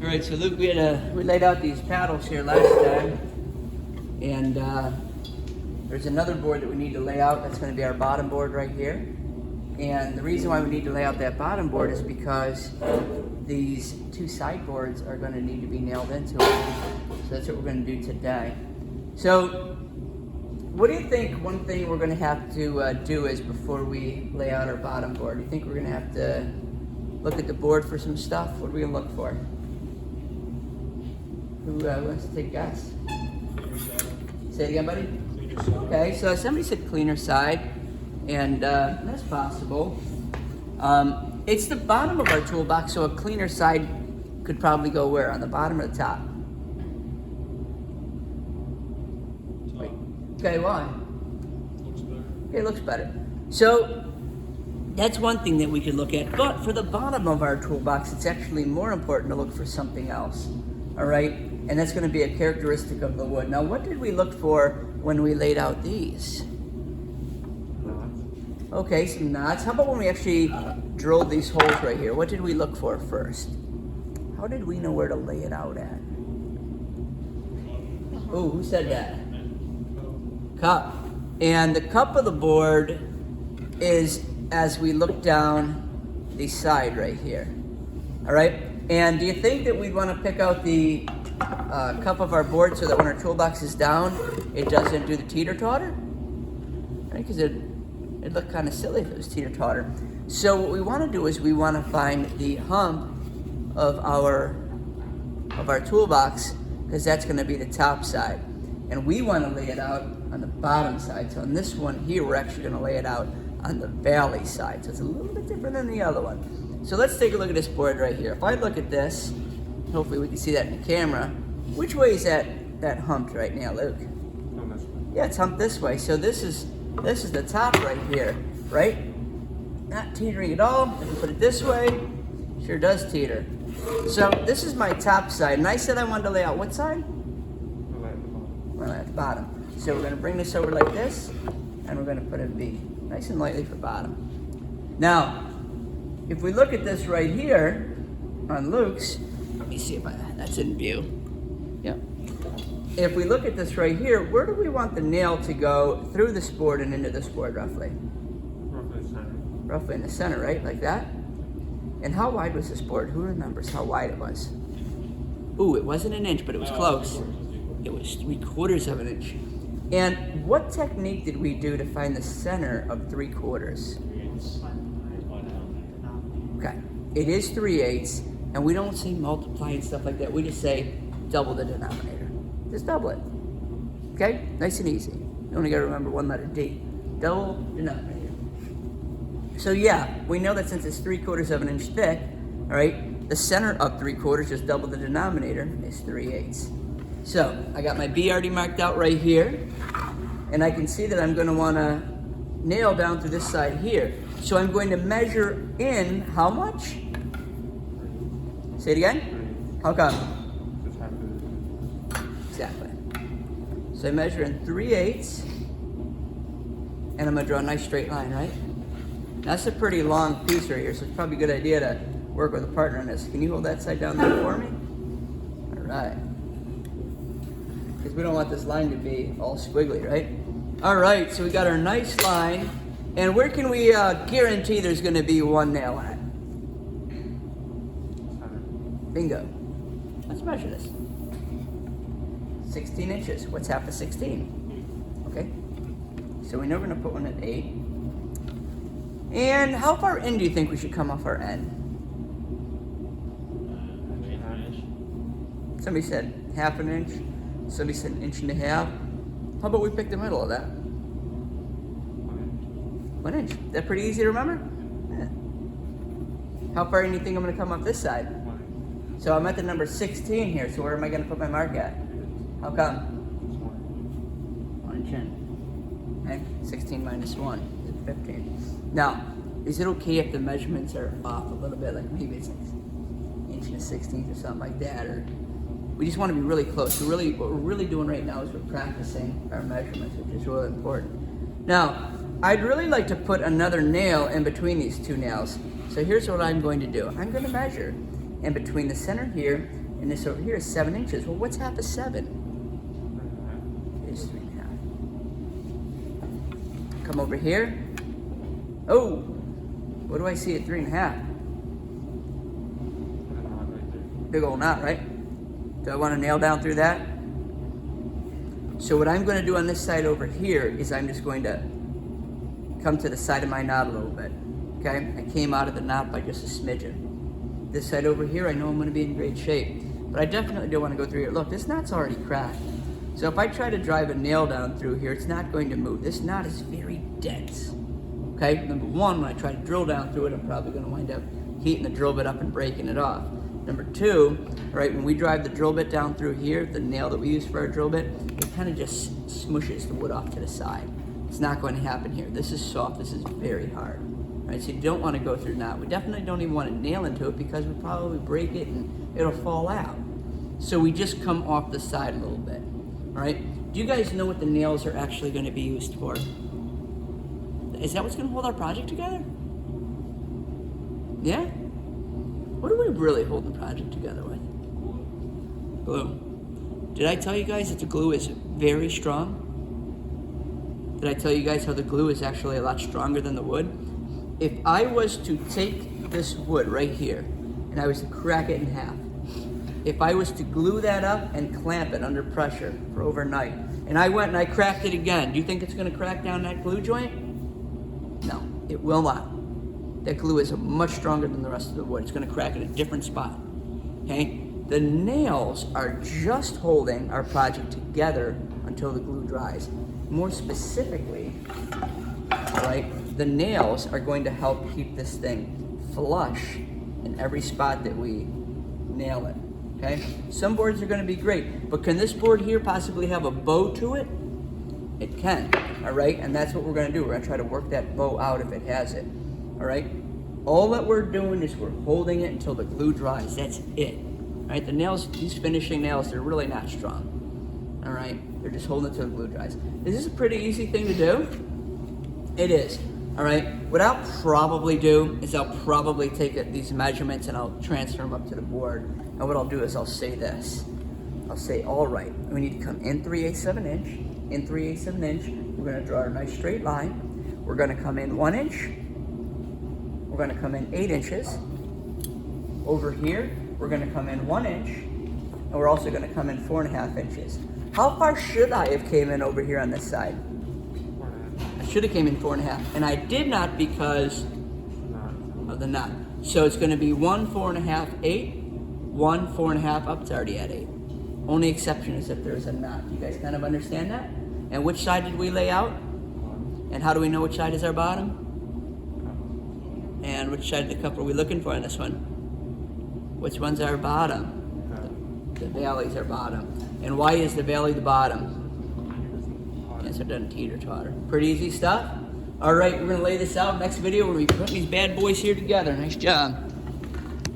All right, so Luke, we laid out these paddles here last time, and there's another board that we need to lay out. That's going to be our bottom board right here. And the reason why we need to lay out that bottom board is because these two sideboards are going to need to be nailed into it. So that's what we're going to do today. So what do you think one thing we're going to have to do is before we lay out our bottom board? Do you think we're going to have to look at the board for some stuff? What are we going to look for? Who wants to take a guess? Say it again, buddy? Okay, so somebody said cleaner side, and that's possible. It's the bottom of our toolbox, so a cleaner side could probably go where? On the bottom or the top? Wait. Okay, why? Looks better. Okay, it looks better. So that's one thing that we could look at, but for the bottom of our toolbox, it's actually more important to look for something else, all right? And that's going to be a characteristic of the wood. Now, what did we look for when we laid out these? Okay, some knots. How about when we actually drilled these holes right here? What did we look for first? How did we know where to lay it out at? Oh, who said that? Cup. And the cup of the board is as we look down the side right here. All right? And do you think that we'd want to pick out the cup of our board so that when our toolbox is down, it doesn't do the teeter-totter? Right? Because it'd look kind of silly if it was teeter-totter. So what we want to do is we want to find the hump of our toolbox, because that's going to be the top side. And we want to lay it out on the bottom side. So on this one here, we're actually going to lay it out on the valley side. So it's a little bit different than the other one. So let's take a look at this board right here. If I look at this, hopefully we can see that in the camera. Which way is that humped right now, Luke? Yeah, it's humped this way. So this is the top right here, right? Not teetering at all. If we put it this way, sure does teeter. So this is my top side, and I said I wanted to lay out what side? Well, at the bottom. So we're going to bring this over like this, and we're going to put a V, nice and lightly for bottom. Now, if we look at this right here on Luke's, let me see if that's in view. Yep. If we look at this right here, where do we want the nail to go through this board and into this board roughly? Roughly the center. Roughly in the center, right? Like that? And how wide was this board? Who remembers how wide it was? Ooh, it wasn't an inch, but it was close. It was 3/4 of an inch. And what technique did we do to find the center of 3/4? Okay, it is 3/8, and we don't say multiply and stuff like that. We just say double the denominator. Just double it. Okay, nice and easy. You only got to remember one letter D. Double denominator. So yeah, we know that since it's 3/4 of an inch thick, all right, the center of 3/4, just double the denominator, is 3/8. So I got my B already marked out right here, and I can see that I'm going to want to nail down through this side here. So I'm going to measure in how much? Say it again. How come? Exactly. So I measure in 3/8, and I'm going to draw a nice straight line, right? That's a pretty long piece right here, so it's probably a good idea to work with a partner on this. Can you hold that side down there for me? All right. Because we don't want this line to be all squiggly, right? All right, so we got our nice line. And where can we guarantee there's going to be one nail at? Bingo. Let's measure this. 16 inches. What's half of 16? Okay. So we know we're going to put one at 8. And how far in do you think we should come off our end? Somebody said half an inch. Somebody said 1.5 inches. How about we pick the middle of that? 1 inch. Is that pretty easy to remember? Yeah. How far in do you think I'm going to come off this side? So I'm at the number 16 here, so where am I going to put my mark at? How come? 1 inch in. Okay, 16 minus 1 is 15. Now, is it okay if the measurements are off a little bit, like maybe it's like 1 inch and 1/16 or something like that, or we just want to be really close. What we're really doing right now is we're practicing our measurements, which is really important. Now, I'd really like to put another nail in between these two nails. So here's what I'm going to do. I'm going to measure in between the center here And this over here is 7 inches. Well, what's half of 7? 3.5. It is 3.5. Come over here. Oh, what do I see at 3.5? Put a knot right there. Big old knot, right? Do I want to nail down through that? So what I'm going to do on this side over here is I'm just going to come to the side of my knot a little bit. Okay? I came out of the knot by just a smidgen. This side over here, I know I'm going to be in great shape. But I definitely don't want to go through here. Look, this knot's already cracked. So if I try to drive a nail down through here, it's not going to move. This knot is very dense. Okay? Number one, when I try to drill down through it, I'm probably going to wind up heating the drill bit up and breaking it off. Number two, right, when we drive the drill bit down through here, the nail that we use for our drill bit, it kind of just smushes the wood off to the side. It's not going to happen here. This is soft. This is very hard. Right? So you don't want to go through knot. We definitely don't even want to nail into it because we'll probably break it and it'll fall out. So we just come off the side a little bit. All right? Do you guys know what the nails are actually going to be used for? Is that what's going to hold our project together? Yeah? What are we really holding the project together with? Glue. Did I tell you guys that the glue is very strong? Did I tell you guys how the glue is actually a lot stronger than the wood? If I was to take this wood right here and I was to crack it in half, if I was to glue that up and clamp it under pressure for overnight, and I went and I cracked it again, do you think it's going to crack down that glue joint? No, it will not. That glue is much stronger than the rest of the wood. It's going to crack at a different spot. Okay? The nails are just holding our project together until the glue dries. More specifically, all right, the nails are going to help keep this thing flush in every spot that we nail it. Okay? Some boards are going to be great, but can this board here possibly have a bow to it? It can. All right? And that's what we're going to do. We're going to try to work that bow out if it has it. All right? All that we're doing is we're holding it until the glue dries. That's it. All right? The nails, these finishing nails, they're really not strong. All right? They're just holding it till the glue dries. Is this a pretty easy thing to do? It is. All right? What I'll probably do is I'll probably take these measurements and I'll transfer them up to the board. And what I'll do is I'll say this. I'll say, all right, we need to come in 3/8 of an inch. In 3/8 of an inch, we're going to draw a nice straight line. We're going to come in 1 inch. We're going to come in 8 inches. Over here, we're going to come in 1 inch. And we're also going to come in 4.5 inches. How far should I have came in over here on this side? 4.5. I should have came in 4.5. And I did not because of the knot. So it's going to be 1, 4.5, 8. 1, 4.5, up, it's already at 8. Only exception is if there's a knot. You guys kind of understand that? And which side did we lay out? And how do we know which side is our bottom? And which side of the cup are we looking for on this one? Which one's our bottom? The valley's our bottom. And why is the valley the bottom? Yes, it doesn't teeter-totter. Pretty easy stuff. All right, we're going to lay this out. Next video, we're going to be putting these bad boys here together. Nice job.